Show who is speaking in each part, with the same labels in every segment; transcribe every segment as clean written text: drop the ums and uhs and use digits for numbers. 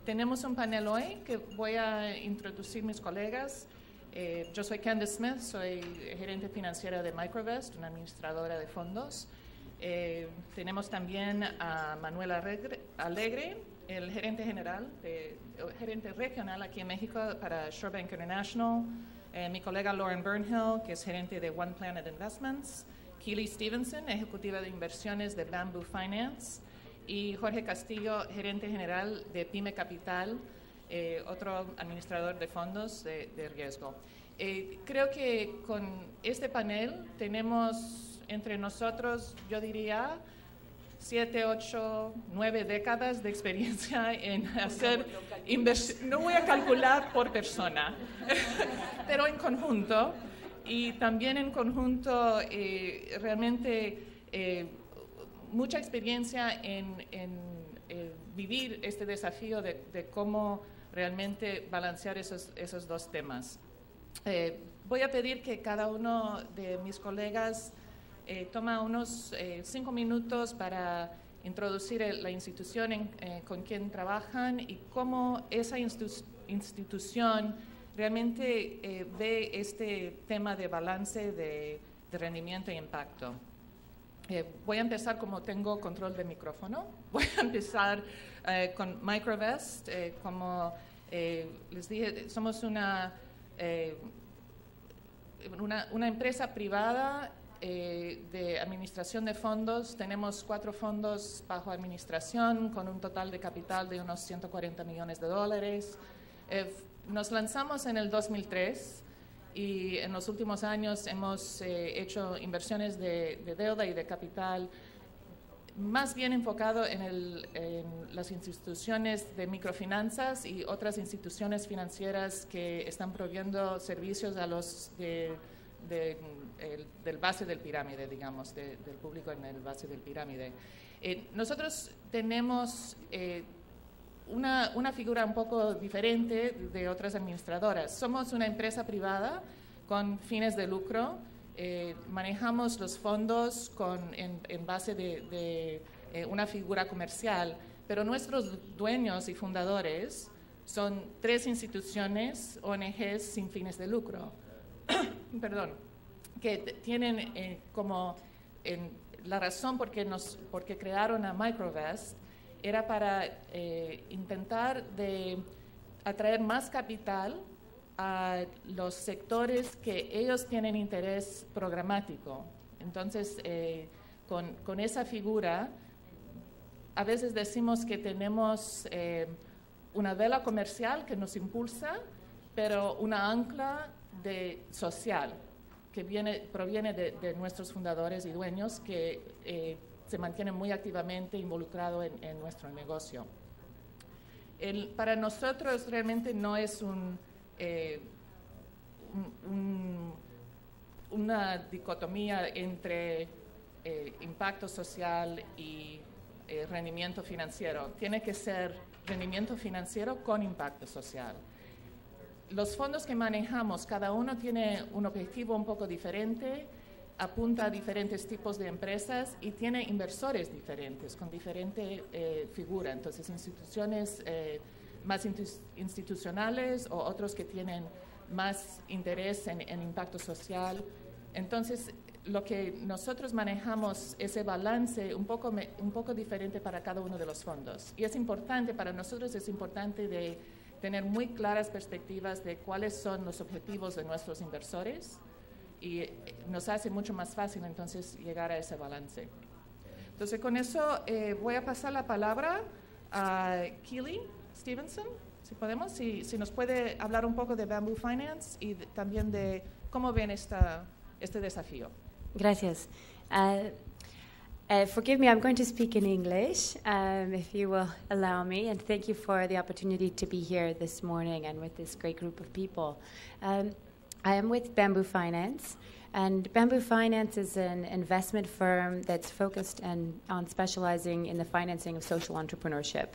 Speaker 1: Tenemos un panel hoy que voy a introducir mis colegas. Yo soy Candace Smith, soy gerente financiera de Microvest, una administradora de fondos. Tenemos también a Manuel Alegre, el gerente gerente regional aquí en México para SureBank International. Mi colega Lauren Burnhill, que es gerente de One Planet Investments. Keely Stevenson, ejecutiva de inversiones de Bamboo Finance. Y Jorge Castillo, gerente general de Pyme Capital, otro administrador de fondos de riesgo. Creo que con este panel tenemos entre nosotros, yo diría, 7, 8, 9 décadas de experiencia en hacer inversión. No voy a calcular por persona, pero en conjunto. Y también en conjunto realmente mucha experiencia en vivir este desafío de cómo realmente balancear esos dos temas. Voy a pedir que cada uno de mis colegas toma unos 5 minutos para introducir la institución con quien trabajan y cómo esa institución realmente ve este tema de balance de rendimiento e impacto. Voy a empezar como tengo control del micrófono. Voy a empezar con Microvest. Como les dije, somos una empresa privada de administración de fondos. Tenemos 4 fondos bajo administración con un total de capital de unos $140 millones. Nos lanzamos en el 2003. Y en los últimos años hemos hecho inversiones de deuda y de capital más bien enfocado en las instituciones de microfinanzas y otras instituciones financieras que están proveyendo servicios a los del base del pirámide, digamos, del público en el base del pirámide. Nosotros tenemos una figura un poco diferente de otras administradoras. Somos una empresa privada con fines de lucro. Manejamos los fondos en base de una figura comercial, pero nuestros dueños y fundadores son 3 instituciones, ONGs sin fines de lucro, perdón, que tienen la razón por qué crearon a Microvest era para intentar de atraer más capital a los sectores que ellos tienen interés programático. Entonces, con esa figura, a veces decimos que tenemos una vela comercial que nos impulsa, pero una ancla social que proviene de nuestros fundadores y dueños que se mantienen muy activamente involucrados en nuestro negocio. Para nosotros realmente no es una dicotomía entre impacto social y rendimiento financiero. Tiene que ser rendimiento financiero con impacto social. Los fondos que manejamos, cada uno tiene un objetivo un poco diferente, apunta a diferentes tipos de empresas y tiene inversores diferentes, con diferente figura. Entonces, instituciones más institucionales o otros que tienen más interés en impacto social. Entonces, lo que nosotros manejamos, ese balance un poco diferente para cada uno de los fondos. Y es importante, para nosotros es importante de tener muy claras perspectivas de cuáles son los objetivos de nuestros inversores, y nos hace mucho más fácil entonces llegar a ese balance. Entonces con eso voy a pasar la palabra a Keely Stevenson, si podemos, si nos puede hablar un poco de Bamboo Finance y también de cómo ven este desafío.
Speaker 2: Gracias. Forgive me, I'm going to speak in English, if you will allow me, and thank you for the opportunity to be here this morning and with this great group of people. I am with Bamboo Finance, and Bamboo Finance is an investment firm that's focused on specializing in the financing of social entrepreneurship.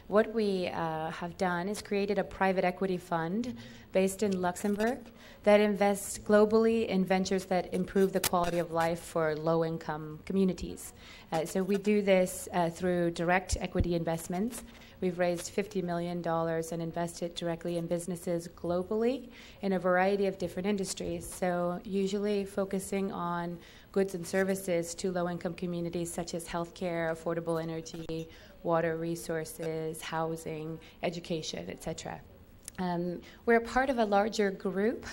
Speaker 2: What we have done is created a private equity fund based in Luxembourg that invests globally in ventures that improve the quality of life for low-income communities. So we do this through direct equity investments. We've raised $50 million and invested directly in businesses globally in a variety of different industries. So usually focusing on goods and services to low-income communities such as healthcare, affordable energy, water resources, housing, education, etc. We're a part of a larger group,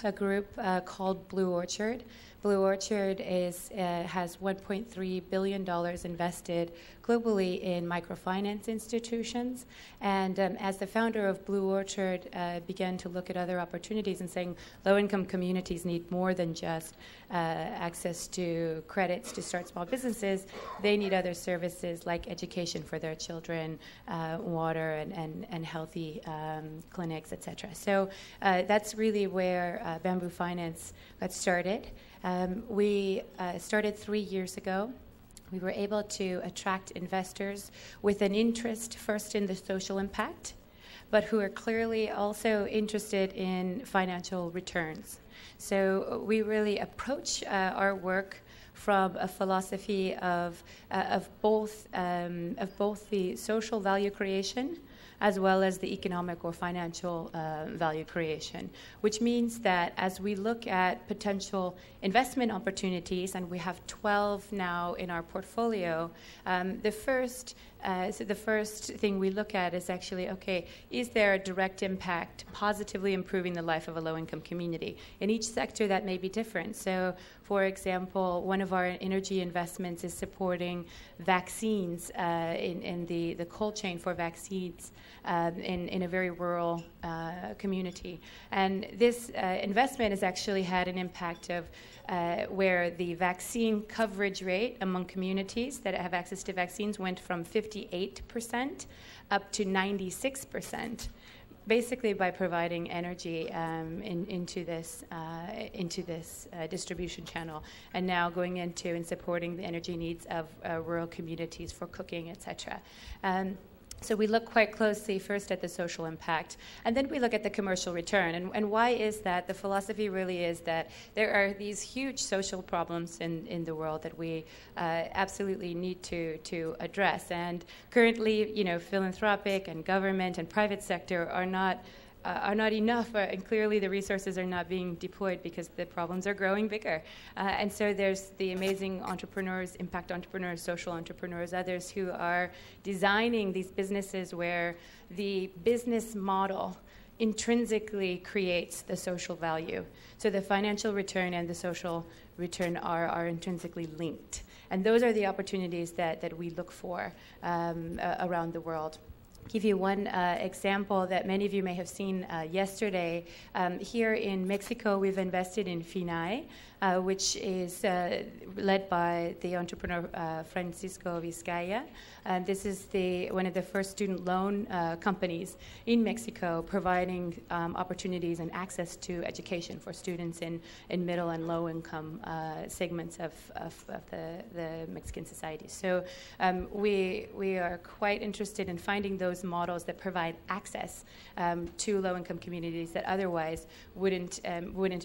Speaker 2: called Blue Orchard. Blue Orchard has $1.3 billion invested globally in microfinance institutions. And as the founder of Blue Orchard began to look at other opportunities and saying low-income communities need more than just access to credits to start small businesses, they need other services like education for their children, water and healthy clinics, etc. So that's really where Bamboo Finance got started. We started 3 years ago. We were able to attract investors with an interest first in the social impact, but who are clearly also interested in financial returns. So we really approach our work from a philosophy of both the social value creation as well as the economic or financial value creation, which means that as we look at potential investment opportunities, and we have 12 now in our portfolio, the first thing we look at is actually, okay, is there a direct impact positively improving the life of a low-income community? In each sector, that may be different. So, for example, one of our energy investments is supporting vaccines in the cold chain for vaccines in a very rural community. And this investment has actually had an impact of where the vaccine coverage rate among communities that have access to vaccines went from 58% up to 96%, basically by providing energy into this distribution channel, and now going into and supporting the energy needs of rural communities for cooking, etc. So we look quite closely first at the social impact, and then we look at the commercial return. And why is that? The philosophy really is that there are these huge social problems in the world that we absolutely need to address. And currently, philanthropic and government and private sector are not enough, and clearly the resources are not being deployed because the problems are growing bigger. And so there's the amazing entrepreneurs, impact entrepreneurs, social entrepreneurs, others who are designing these businesses where the business model intrinsically creates the social value. So the financial return and the social return are intrinsically linked. And those are the opportunities that we look for around the world. Give you one example that many of you may have seen yesterday. Here in Mexico, we've invested in FINAE, which is led by the entrepreneur Francisco Vizcaya. This is one of the first student loan companies in Mexico, providing opportunities and access to education for students in middle and low income segments of the Mexican society. So we are quite interested in finding those models that provide access to low income communities that otherwise wouldn't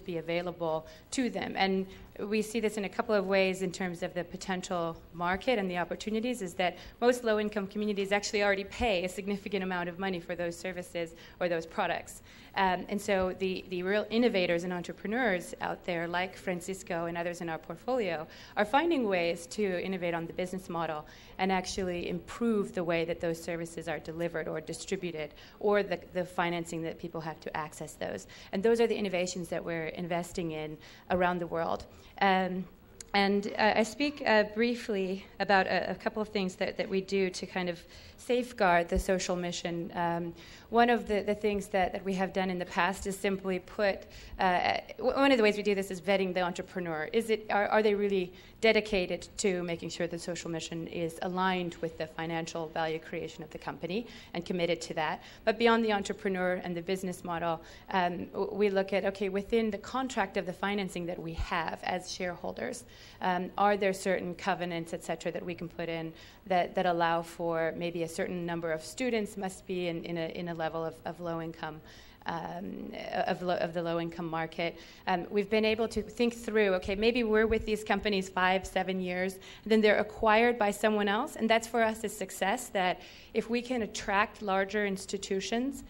Speaker 2: be available to them. And we see this in a couple of ways in terms of the potential market and the opportunities, is that most low-income communities actually already pay a significant amount of money for those services or those products. And so the real innovators and entrepreneurs out there, like Francisco and others in our portfolio, are finding ways to innovate on the business model and actually improve the way that those services are delivered or distributed, or the financing that people have to access those. And those are the innovations that we're investing in around the world. And I speak briefly about a couple of things that we do to kind of safeguard the social mission. One of the things that we have done in the past is simply one of the ways we do this is vetting the entrepreneur. Are they really dedicated to making sure the social mission is aligned with the financial value creation of the company and committed to that? But beyond the entrepreneur and the business model, we look at, okay, within the contract of the financing that we have as shareholders, are there certain covenants, et cetera, that we can put in that allow for maybe a certain number of students must be in a level of low income of the low-income market. We've been able to think through, okay, maybe we're with these companies 5-7 years, and then they're acquired by someone else, and that's for us a success, that if we can attract larger institutions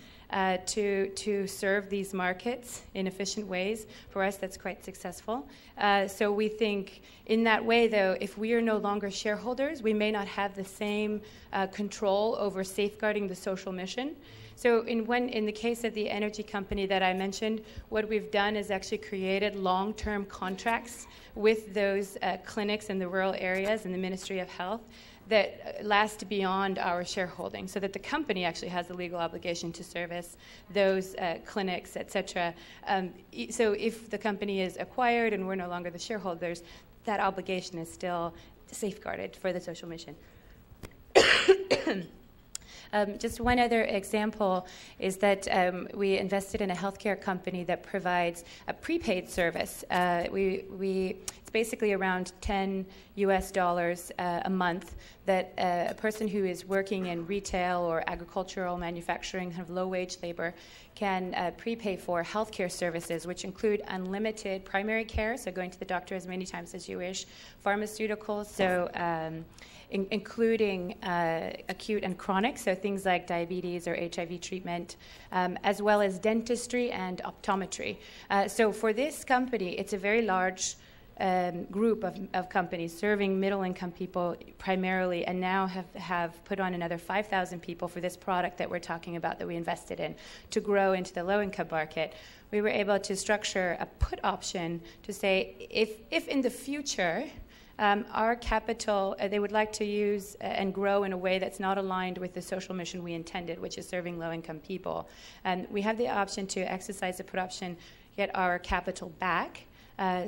Speaker 2: to serve these markets in efficient ways, for us that's quite successful. So we think in that way, though, if we are no longer shareholders, we may not have the same control over safeguarding the social mission. So in the case of the energy company that I mentioned, what we've done is actually created long-term contracts with those clinics in the rural areas and the Ministry of Health that last beyond our shareholding, so that the company actually has the legal obligation to service those clinics, et cetera. So if the company is acquired and we're no longer the shareholders, that obligation is still safeguarded for the social mission. Just one other example is that we invested in a healthcare company that provides a prepaid service. It's basically around $10 a month that a person who is working in retail or agricultural manufacturing, kind of low-wage labor, can prepay for healthcare services, which include unlimited primary care, so going to the doctor as many times as you wish, pharmaceuticals, so including acute and chronic, so things like diabetes or HIV treatment, as well as dentistry and optometry. So for this company, it's a very large group of companies serving middle-income people primarily, and now have put on another 5,000 people for this product that we're talking about that we invested in to grow into the low-income market. We were able to structure a put option to say if in the future our capital, they would like to use and grow in a way that's not aligned with the social mission we intended, which is serving low-income people. And we have the option to exercise the put option, get our capital back,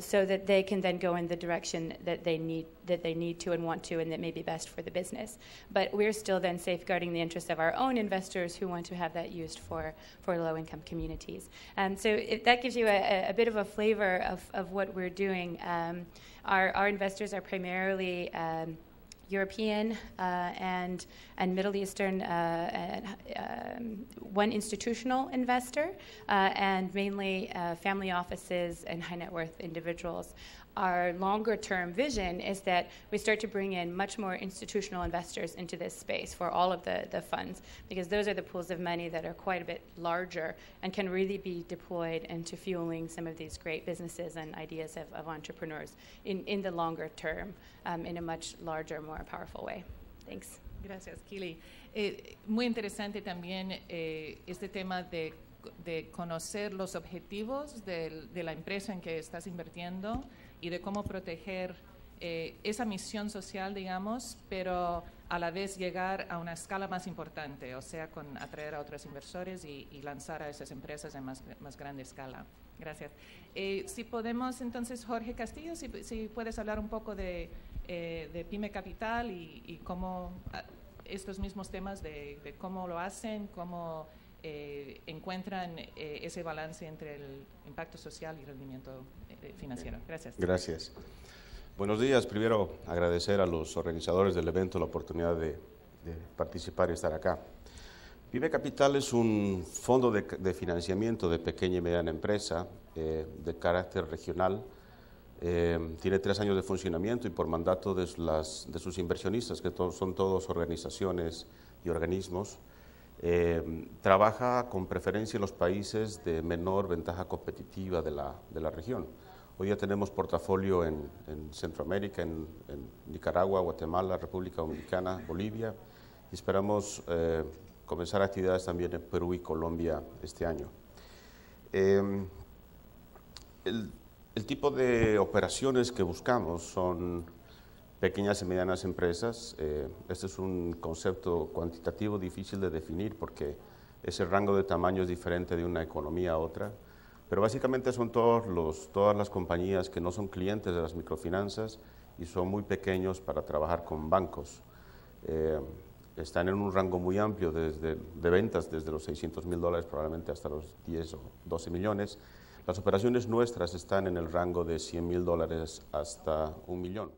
Speaker 2: so that they can then go in the direction that they need to and want to, and that may be best for the business. But we're still then safeguarding the interests of our own investors who want to have that used for low-income communities. So that gives you a bit of a flavor of what we're doing. Our investors are primarily European and Middle Eastern, one institutional investor, and mainly family offices and high net worth individuals. Our longer term vision is that we start to bring in much more institutional investors into this space for all of the funds, because those are the pools of money that are quite a bit larger and can really be deployed into fueling some of these great businesses and ideas of entrepreneurs in the longer term, in a much larger, more powerful way. Thanks.
Speaker 1: Gracias, Kili. Muy interesante también este tema de conocer los objetivos de la empresa en que estás invirtiendo y de cómo proteger esa misión social, digamos, pero a la vez llegar a una escala más importante, o sea, con atraer a otros inversores y lanzar a esas empresas en más grande escala. Gracias. Si podemos, entonces, Jorge Castillo, si puedes hablar un poco de Pyme Capital y cómo estos mismos temas de cómo lo hacen, cómo encuentran ese balance entre el impacto social y el rendimiento financiero. Gracias.
Speaker 3: Gracias. Buenos días. Primero, agradecer a los organizadores del evento la oportunidad de participar y estar acá. Pyme Capital es un fondo de financiamiento de pequeña y mediana empresa de carácter regional. Tiene 3 años de funcionamiento y por mandato de sus inversionistas, que son todos organizaciones y organismos, trabaja con preferencia en los países de menor ventaja competitiva de la región. Hoy ya tenemos portafolio en Centroamérica, en Nicaragua, Guatemala, República Dominicana, Bolivia, y esperamos comenzar actividades también en Perú y Colombia este año. El tipo de operaciones que buscamos son pequeñas y medianas empresas. Este es un concepto cuantitativo difícil de definir porque ese rango de tamaño es diferente de una economía a otra, pero básicamente son todas las compañías que no son clientes de las microfinanzas y son muy pequeños para trabajar con bancos. Están en un rango muy amplio de ventas, desde los $600,000 probablemente hasta los 10 o 12 millones. Las operaciones nuestras están en el rango de $100,000 hasta $1 millón.